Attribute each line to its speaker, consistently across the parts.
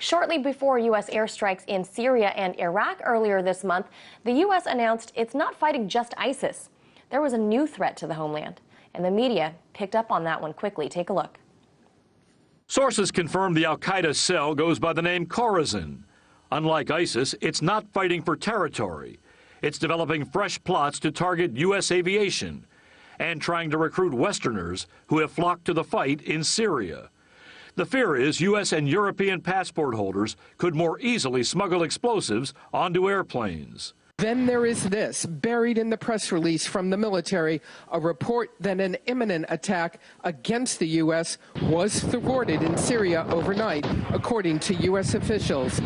Speaker 1: Shortly before U.S. airstrikes in Syria and Iraq earlier this month, the U.S. announced it's not fighting just ISIS. There was a new threat to the homeland, and the media picked up on that one quickly. Take a look.
Speaker 2: Sources confirm the al-Qaeda cell goes by the name Khorasan. Unlike ISIS, it's not fighting for territory. It's developing fresh plots to target U.S. aviation and trying to recruit Westerners who have flocked to the fight in Syria. The fear is U.S. and European passport holders could more easily smuggle explosives onto airplanes.
Speaker 3: Then there is this, buried in the press release from the military, a report that an imminent attack against the U.S. was thwarted in Syria overnight, according to U.S. officials.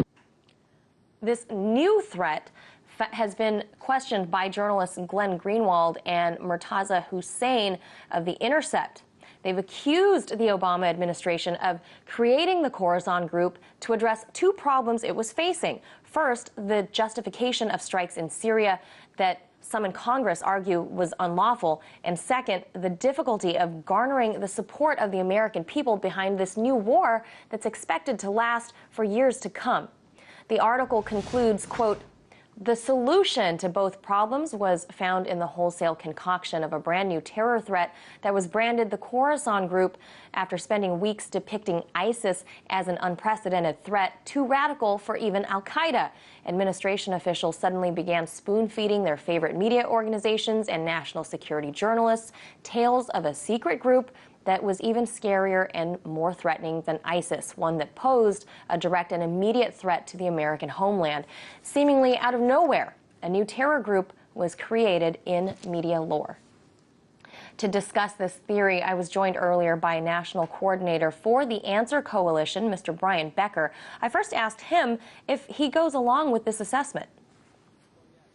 Speaker 1: This new threat has been questioned by journalists Glenn Greenwald and Murtaza Hussain of The Intercept. They've accused the Obama administration of creating the Khorasan Group to address two problems it was facing. First, the justification of strikes in Syria that some in Congress argue was unlawful. And second, the difficulty of garnering the support of the American people behind this new war that's expected to last for years to come. The article concludes, quote, "The solution to both problems was found in the wholesale concoction of a brand new terror threat that was branded the Khorasan Group after spending weeks depicting ISIS as an unprecedented threat, too radical for even al-Qaeda. Administration officials suddenly began spoon-feeding their favorite media organizations and national security journalists tales of a secret group that was even scarier and more threatening than ISIS, one that posed a direct and immediate threat to the American homeland. Seemingly out of nowhere, a new terror group was created in media lore." To discuss this theory, I was joined earlier by National Coordinator for the Answer Coalition, Mr. Brian Becker. I first asked him if he goes along with this assessment.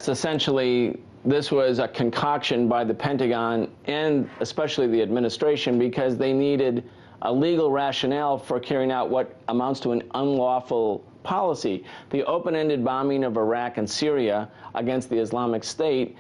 Speaker 4: Essentially, this was a concoction by the Pentagon and especially the administration because they needed a legal rationale for carrying out what amounts to an unlawful policy. The open-ended bombing of Iraq and Syria against the Islamic State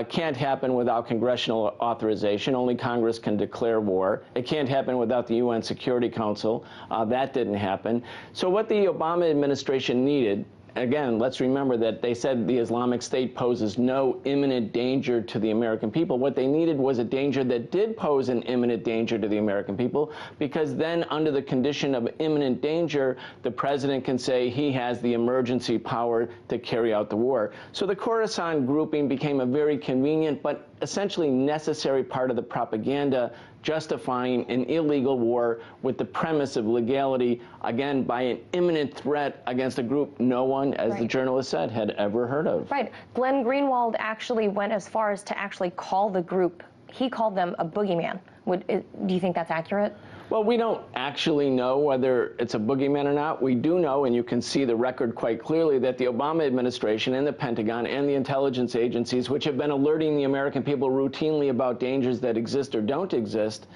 Speaker 4: can't happen without congressional authorization. Only Congress can declare war. It can't happen without the UN Security Council. That didn't happen. So what the Obama administration needed, again, let's remember that they said the Islamic State poses no imminent danger to the American people. What they needed was a danger that did pose an imminent danger to the American people, because then under the condition of imminent danger, the president can say he has the emergency power to carry out the war. So the Khorasan grouping became a very convenient but essentially necessary part of the propaganda justifying an illegal war with the premise of legality, again, by an imminent threat against a group no one, as the journalist said, had ever heard of.
Speaker 1: Right. Glenn Greenwald actually went as far as to actually call the group, he called them a boogeyman. Do you think that's accurate?
Speaker 4: Well, we don't actually know whether it's a boogeyman or not. We do know, and you can see the record quite clearly, that the Obama administration and the Pentagon and the intelligence agencies, which have been alerting the American people routinely about dangers that exist or don't exist,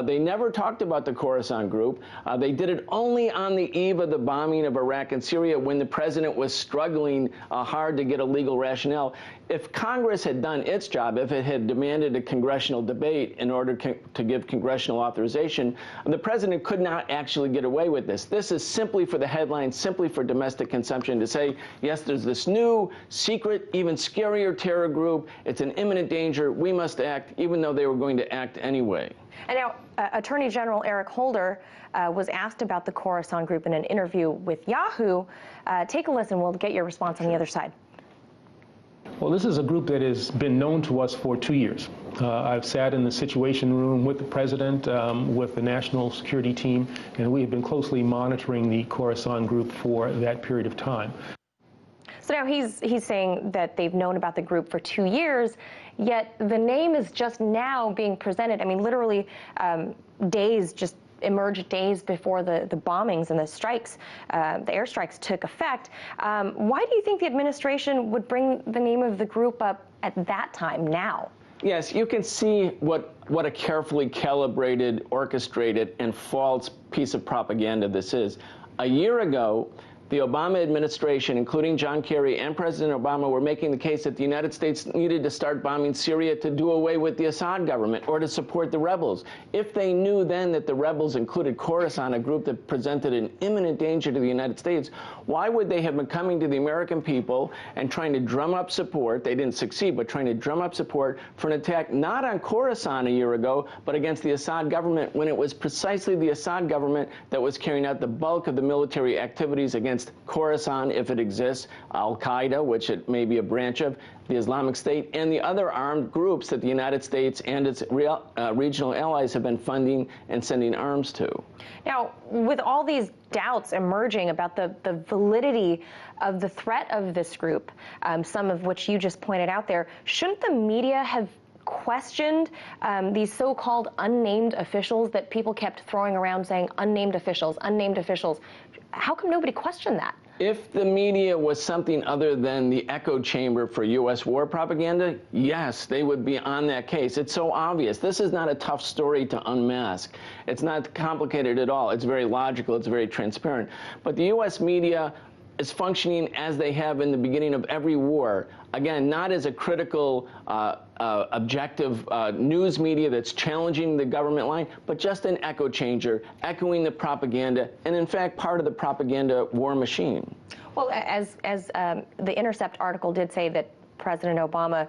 Speaker 4: they never talked about the Khorasan Group. They did it only on the eve of the bombing of Iraq and Syria when the president was struggling hard to get a legal rationale. If Congress had done its job, if it had demanded a congressional debate in order to give congressional authorization, the president could not actually get away with this. This is simply for the headline, simply for domestic consumption, to say, yes, there's this new, secret, even scarier terror group. It's an imminent danger. We must act, even though they were going to act anyway.
Speaker 1: And now, Attorney General Eric Holder was asked about the Khorasan Group in an interview with Yahoo. Take a listen. We'll get your response on the other side.
Speaker 5: Well, this is a group that has been known to us for 2 years. I've sat in the Situation Room with the President, with the National Security Team, and we have been closely monitoring the Khorasan Group for that period of time.
Speaker 1: So now he's saying that they've known about the group for 2 years, yet the name is just now being presented. I mean, literally emerged days before the bombings and the strikes, the airstrikes took effect. Why do you think the administration would bring the name of the group up at that time now?
Speaker 4: Yes, you can see what a carefully calibrated, orchestrated, and false piece of propaganda this is. A year ago, the Obama administration, including John Kerry and President Obama, were making the case that the United States needed to start bombing Syria to do away with the Assad government or to support the rebels. If they knew then that the rebels included Khorasan, a group that presented an imminent danger to the United States, why would they have been coming to the American people and trying to drum up support? They didn't succeed, but trying to drum up support for an attack not on Khorasan a year ago, but against the Assad government, when it was precisely the Assad government that was carrying out the bulk of the military activities against Khorasan, if it exists, Al-Qaeda, which it may be a branch of, the Islamic State, and the other armed groups that the United States and its regional allies have been funding and sending arms to.
Speaker 1: Now, with all these doubts emerging about the validity of the threat of this group, some of which you just pointed out there, shouldn't the media have questioned these so-called unnamed officials that people kept throwing around saying unnamed officials, unnamed officials? How come nobody questioned that?
Speaker 4: If the media was something other than the echo chamber for U.S. war propaganda, yes, they would be on that case. It's so obvious. This is not a tough story to unmask. It's not complicated at all. It's very logical. It's very transparent. But the U.S. media is functioning as they have in the beginning of every war. Again, not as a critical, objective news media that's challenging the government line, but just an echo changer, echoing the propaganda, and in fact, part of the propaganda war machine.
Speaker 1: Well, as the Intercept article did say that President Obama,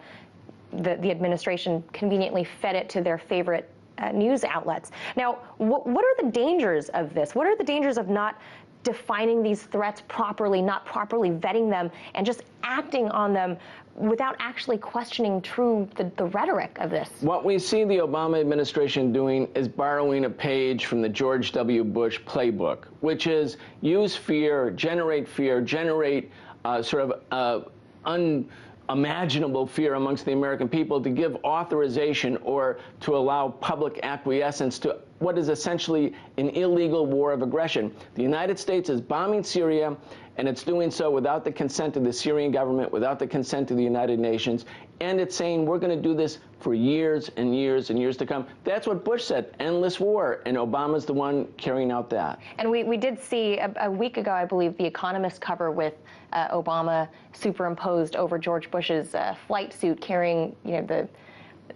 Speaker 1: the administration conveniently fed it to their favorite news outlets. Now, what are the dangers of this? What are the dangers of not defining these threats properly, not properly vetting them, and just acting on them without actually questioning the rhetoric of this?
Speaker 4: What we see the Obama administration doing is borrowing a page from the George W. Bush playbook, which is use fear, generate sort of unimaginable fear amongst the American people to give authorization or to allow public acquiescence to what is essentially an illegal war of aggression. The United States is bombing Syria, and it's doing so without the consent of the Syrian government, without the consent of the United Nations, and it's saying we're going to do this for years and years and years to come. That's what Bush said, endless war, and Obama's the one carrying out that.
Speaker 1: And we did see a week ago, I believe, the Economist cover with Obama superimposed over George Bush's flight suit carrying,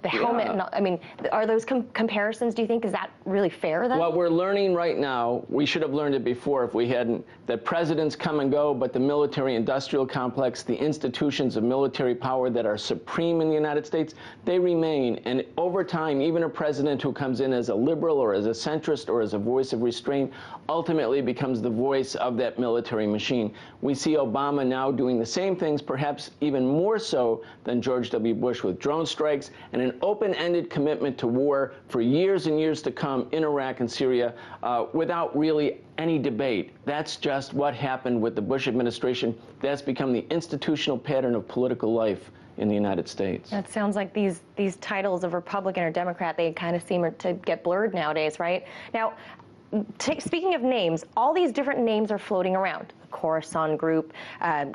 Speaker 1: the helmet.
Speaker 4: Yeah.
Speaker 1: I mean, are those comparisons, do you think, is that really fair then?
Speaker 4: What we're learning right now, we should have learned it before if we hadn't, that presidents come and go, but the military-industrial complex, the institutions of military power that are supreme in the United States, they remain. And over time, even a president who comes in as a liberal or as a centrist or as a voice of restraint ultimately becomes the voice of that military machine. We see Obama now doing the same things, perhaps even more so than George W. Bush, with drone strikes and an open-ended commitment to war for years and years to come in Iraq and Syria without really any debate. That's just what happened with the Bush administration. That's become the institutional pattern of political life in the United States.
Speaker 1: It sounds like these titles of Republican or Democrat, they kind of seem to get blurred nowadays, right? Now, speaking of names, all these different names are floating around. The Khorasan Group,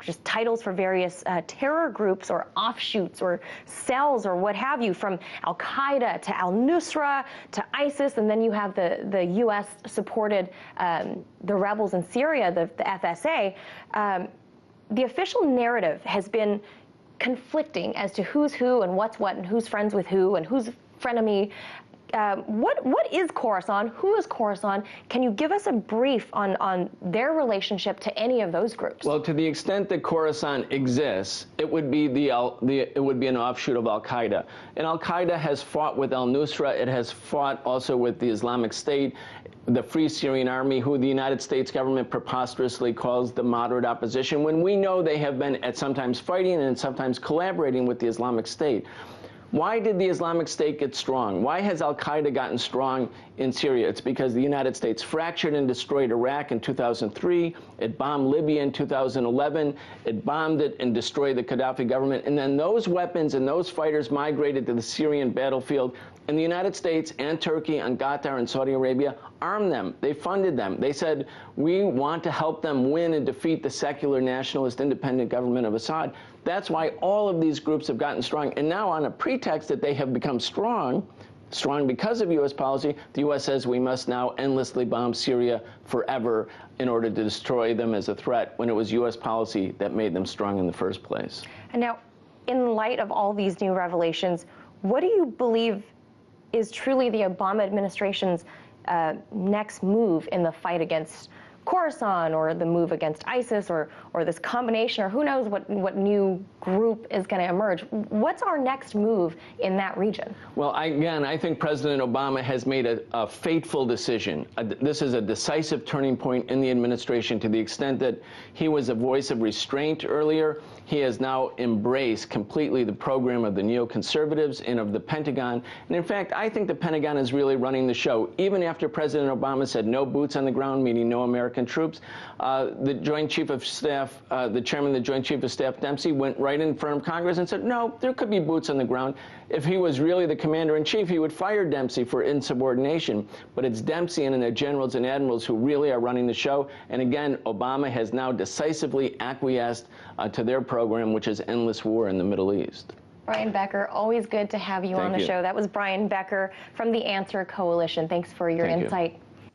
Speaker 1: just titles for various terror groups or offshoots or cells or what have you, from Al-Qaeda to al-Nusra to ISIS, and then you have the U.S.-supported, the rebels in Syria, the FSA. The official narrative has been conflicting as to who's who and what's what and who's friends with who and who's frenemy. What is Khorasan? Who is Khorasan? Can you give us a brief on their relationship to any of those groups?
Speaker 4: Well, to the extent that Khorasan exists, it would be an offshoot of Al-Qaeda. And Al-Qaeda has fought with al-Nusra. It has fought also with the Islamic State, the Free Syrian Army, who the United States government preposterously calls the moderate opposition, when we know they have been at sometimes fighting and sometimes collaborating with the Islamic State. Why did the Islamic State get strong? Why has Al-Qaeda gotten strong in Syria? It's because the United States fractured and destroyed Iraq in 2003. It bombed Libya in 2011. It bombed it and destroyed the Gaddafi government. And then those weapons and those fighters migrated to the Syrian battlefield. And the United States and Turkey and Qatar and Saudi Arabia armed them. They funded them. They said, we want to help them win and defeat the secular, nationalist, independent government of Assad. That's why all of these groups have gotten strong. And now, on a pretext that they have become strong, strong because of U.S. policy. The U.S. says we must now endlessly bomb Syria forever in order to destroy them as a threat, when it was U.S. policy that made them strong in the first place.
Speaker 1: And now, in light of all these new revelations, what do you believe is truly the Obama administration's next move in the fight against Khorasan, or the move against ISIS, or this combination, or who knows what new group is going to emerge? What's our next move in that region?
Speaker 4: Well, I think President Obama has made a fateful decision. This is a decisive turning point in the administration, to the extent that he was a voice of restraint earlier. He has now embraced completely the program of the neoconservatives and of the Pentagon. And in fact, I think the Pentagon is really running the show. Even after President Obama said no boots on the ground, meaning no American troops, the Joint Chief of Staff, the Chairman of the Joint Chief of Staff, Dempsey, went right in front of Congress and said, no, there could be boots on the ground. If he was really the commander-in-chief, he would fire Dempsey for insubordination. But it's Dempsey and the generals and admirals who really are running the show. And again, Obama has now decisively acquiesced to their program, which is endless war in the Middle East.
Speaker 1: Brian Becker, always good to have you on the show. That was Brian Becker from the Answer Coalition. Thanks for your insight.